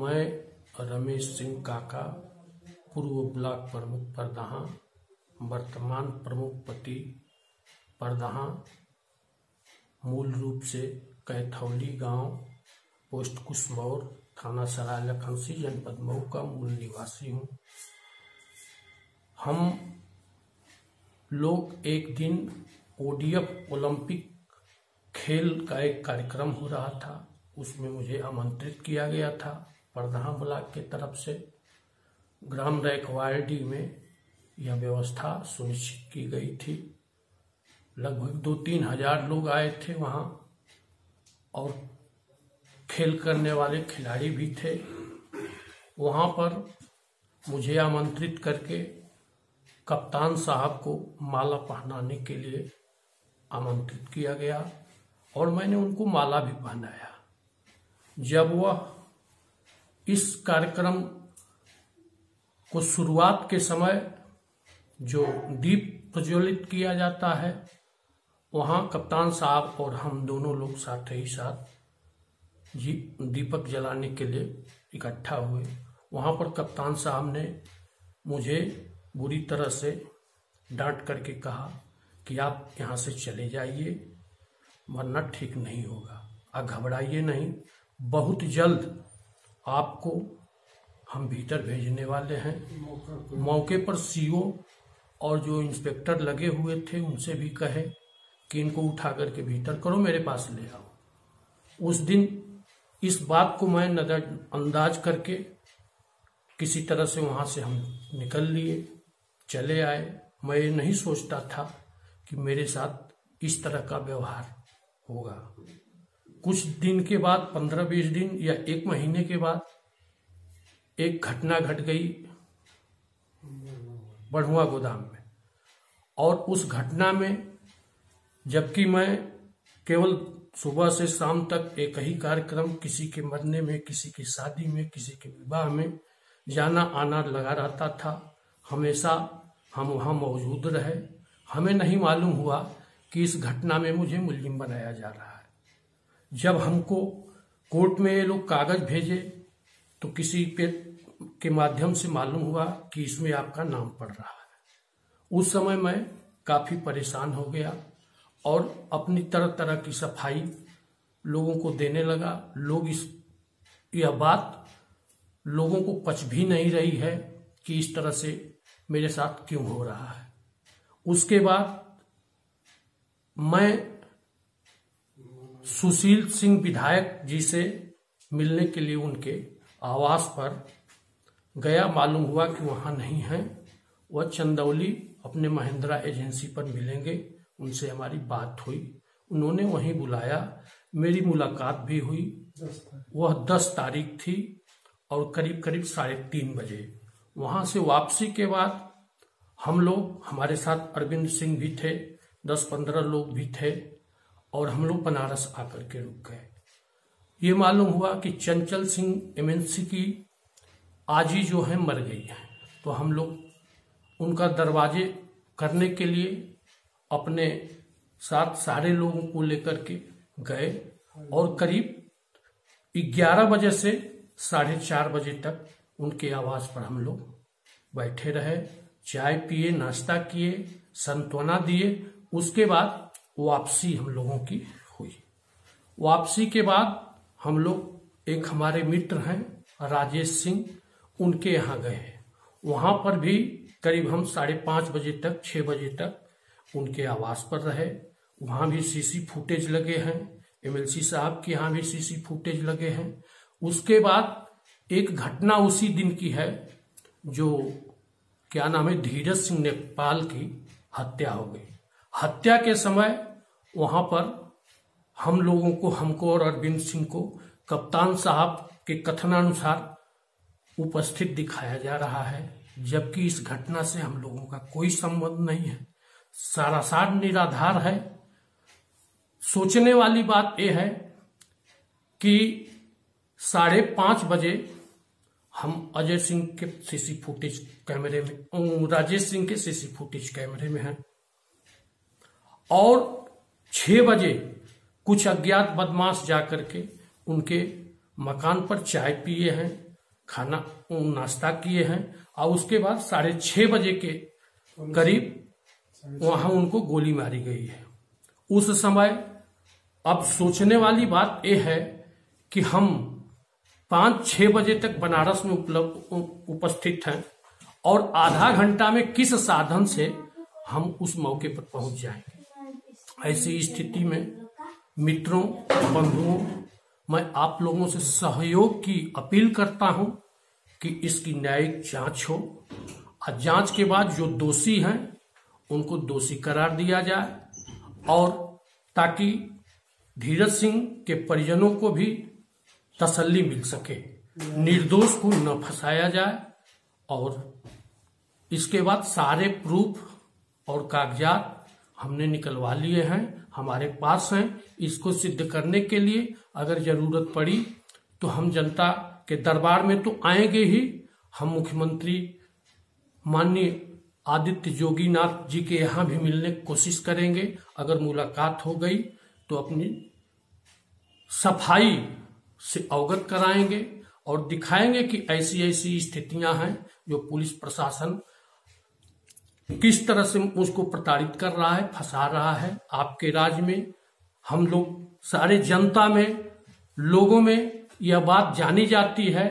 मैं रमेश सिंह काका, पूर्व ब्लॉक प्रमुख परदहा, वर्तमान प्रमुख पति परदहा, मूल रूप से कैथौली गांव, पोस्ट कुसमौर, थाना सराय लखनसी, जनपद मऊ का मूल निवासी हूं। हम लोग एक दिन ओडीएफ ओलंपिक खेल का एक कार्यक्रम हो रहा था, उसमें मुझे आमंत्रित किया गया था परदहा ब्लॉक की तरफ से। ग्राम रैकवाड़ी में यह व्यवस्था सुनिश्चित की गई थी। लगभग 2-3 हजार लोग आए थे वहां और खेल करने वाले खिलाड़ी भी थे। वहां पर मुझे आमंत्रित करके कप्तान साहब को माला पहनाने के लिए आमंत्रित किया गया और मैंने उनको माला भी पहनाया। जब वह इस कार्यक्रम को शुरुआत के समय जो दीप प्रज्वलित किया जाता है, वहां कप्तान साहब और हम दोनों लोग साथ ही साथ दीपक जलाने के लिए इकट्ठा हुए। वहां पर कप्तान साहब ने मुझे बुरी तरह से डांट करके कहा कि आप यहां से चले जाइए वरना ठीक नहीं होगा। आप घबराइए नहीं, बहुत जल्द आपको हम भीतर भेजने वाले हैं। मौके पर सीओ और जो इंस्पेक्टर लगे हुए थे उनसे भी कहे कि इनको उठा करके भीतर करो, मेरे पास ले आओ। उस दिन इस बात को मैं नजरअंदाज करके किसी तरह से वहां से हम निकल लिए, चले आए। मैं ये नहीं सोचता था कि मेरे साथ इस तरह का व्यवहार होगा। कुछ दिन के बाद, 15-20 दिन या 1 महीने के बाद, एक घटना घट गई बढ़ुआ गोदाम में। और उस घटना में जबकि मैं केवल सुबह से शाम तक एक ही कार्यक्रम, किसी के मरने में, किसी की शादी में, किसी के विवाह में जाना आना लगा रहता था, हमेशा हम वहां मौजूद रहे। हमें नहीं मालूम हुआ कि इस घटना में मुझे मुलजिम बनाया जा रहा है। जब हमको कोर्ट में ये लोग कागज भेजे तो किसी के माध्यम से मालूम हुआ कि इसमें आपका नाम पड़ रहा है। उस समय मैं काफी परेशान हो गया और अपनी तरह तरह की सफाई लोगों को देने लगा। यह बात लोगों को पच भी नहीं रही है कि इस तरह से मेरे साथ क्यों हो रहा है। उसके बाद मैं सुशील सिंह विधायक जी से मिलने के लिए उनके आवास पर गया। मालूम हुआ कि वहां नहीं है, वह चंदौली अपने महिंद्रा एजेंसी पर मिलेंगे। उनसे हमारी बात हुई, उन्होंने वहीं बुलाया, मेरी मुलाकात भी हुई। वह 10 तारीख थी और करीब करीब 3:30 बजे। वहां से वापसी के बाद हम लोग, हमारे साथ अरविंद सिंह भी थे, 10-15 लोग भी थे और हम लोग बनारस आकर के रुक गए। ये मालूम हुआ कि चंचल सिंह एमएनसी की आजी जो है मर गई है। तो हम लोग उनका दरवाजे करने के लिए अपने साथ सारे लोगों को लेकर के गए और करीब 11 बजे से 4:30 बजे तक उनके आवास पर हम लोग बैठे रहे, चाय पिए, नाश्ता किए, सांत्वना दिए। उसके बाद वापसी हम लोगों की हुई। वापसी के बाद हम लोग, एक हमारे मित्र हैं राजेश सिंह, उनके यहाँ गए। वहां पर भी करीब हम 5:30 बजे तक, 6 बजे तक उनके आवास पर रहे। वहां भी सीसी फुटेज लगे हैं, एमएलसी साहब के यहाँ भी सीसी फुटेज लगे हैं। उसके बाद एक घटना उसी दिन की है, जो क्या नाम है, धीरज सिंह नेपाल की हत्या हो गई। हत्या के समय वहां पर हम लोगों को, हमको और अरविंद सिंह को कप्तान साहब के कथनानुसार उपस्थित दिखाया जा रहा है, जबकि इस घटना से हम लोगों का कोई संबंध नहीं है, सारासार निराधार है। सोचने वाली बात यह है कि 5:30 बजे हम अजय सिंह के सीसी फुटेज कैमरे में, राजेश सिंह के सीसी फुटेज कैमरे में हैं और 6 बजे कुछ अज्ञात बदमाश जाकर के उनके मकान पर चाय पिए हैं खाना नाश्ता किए हैं और उसके बाद 6:30 बजे के करीब वहां उनको गोली मारी गई है। उस समय अब सोचने वाली बात यह है कि हम 5-6 बजे तक बनारस में उपस्थित हैं और आधा घंटा में किस साधन से हम उस मौके पर पहुंच जाएंगे। ऐसी स्थिति में मित्रों, बंधुओं, मैं आप लोगों से सहयोग की अपील करता हूं कि इसकी न्यायिक जांच हो और जांच के बाद जो दोषी हैं उनको दोषी करार दिया जाए और ताकि धीरज सिंह के परिजनों को भी तसल्ली मिल सके, निर्दोष को न फंसाया जाए। और इसके बाद सारे प्रूफ और कागजात हमने निकलवा लिए हैं, हमारे पास हैं। इसको सिद्ध करने के लिए अगर जरूरत पड़ी तो हम जनता के दरबार में तो आएंगे ही, हम मुख्यमंत्री माननीय आदित्य जोगी नाथ जी के यहाँ भी मिलने की कोशिश करेंगे। अगर मुलाकात हो गई तो अपनी सफाई से अवगत कराएंगे और दिखाएंगे कि ऐसी ऐसी स्थितियां हैं जो पुलिस प्रशासन किस तरह से उसको प्रताड़ित कर रहा है, फंसा रहा है। आपके राज्य में हम लोग सारे जनता में, लोगों में यह बात जानी जाती है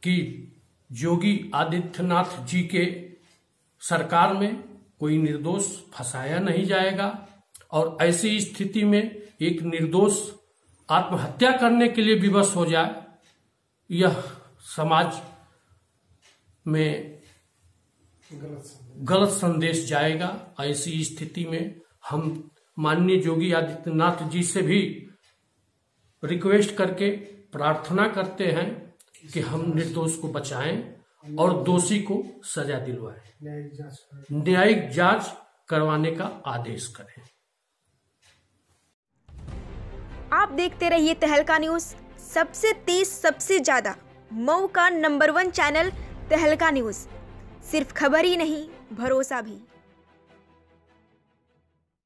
कि योगी आदित्यनाथ जी के सरकार में कोई निर्दोष फंसाया नहीं जाएगा और ऐसी स्थिति में एक निर्दोष आत्महत्या करने के लिए विवश हो जाए, यह समाज में गलत संदेश जाएगा। ऐसी स्थिति में हम माननीय योगी आदित्यनाथ जी से भी रिक्वेस्ट करके प्रार्थना करते हैं कि हम निर्दोष को बचाएं और दोषी को सजा दिलवाएं, न्यायिक जांच करवाने का आदेश करें। आप देखते रहिए तहलका न्यूज, सबसे तेज, सबसे ज्यादा मऊ का नंबर 1 चैनल तहलका न्यूज। सिर्फ खबर ही नहीं, भरोसा भी।